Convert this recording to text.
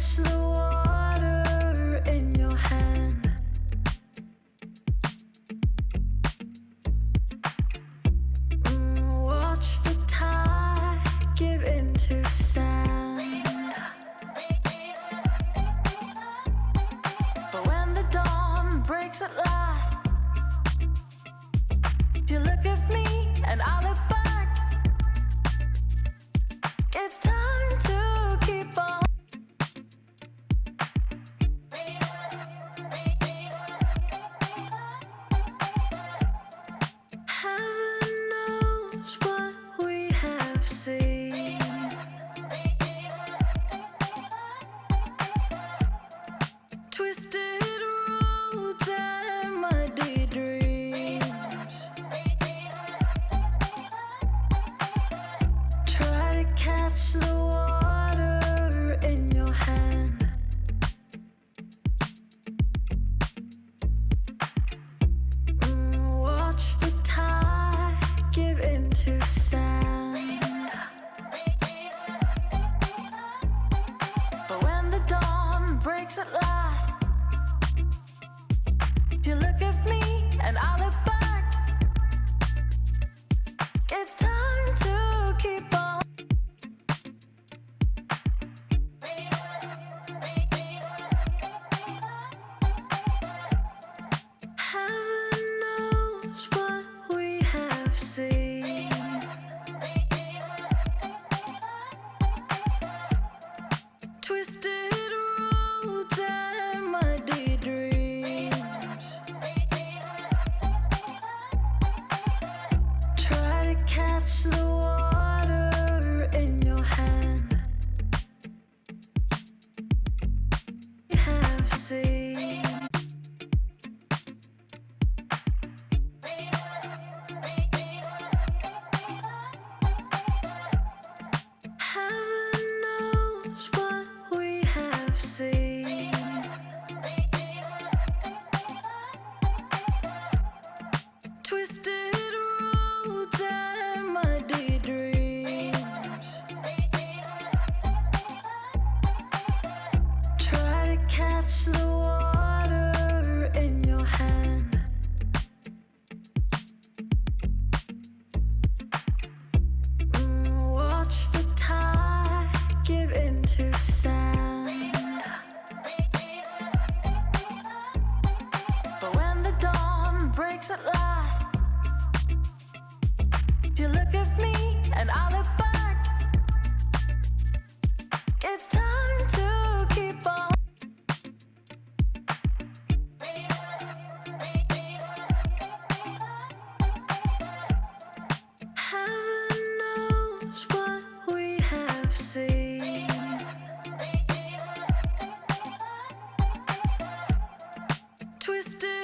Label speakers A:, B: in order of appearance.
A: catch the water in your hand. Watch the tide give into sand. But when the dawn breaks at last, you look at me and I look back. It's time to keep on. Heaven knows what we have seen. Twisted roads and muddy dreams. Try to catch the water in your hand. Watch the tide give into sand. But when the dawn breaks at last, you look at me and I look back. It's time to keep on. Heaven knows what we have seen. Twisted roads and muddy dreams. Try to catch the water in your hand. We have seen. Heaven knows what we have seen. Twisted roads and muddy dreams. Try to catch the water in your hand. Watch the tide give into sand. But when the dawn breaks at last, you look at me and I look back. It's time to keep on. Heaven knows what we have seen. Twisted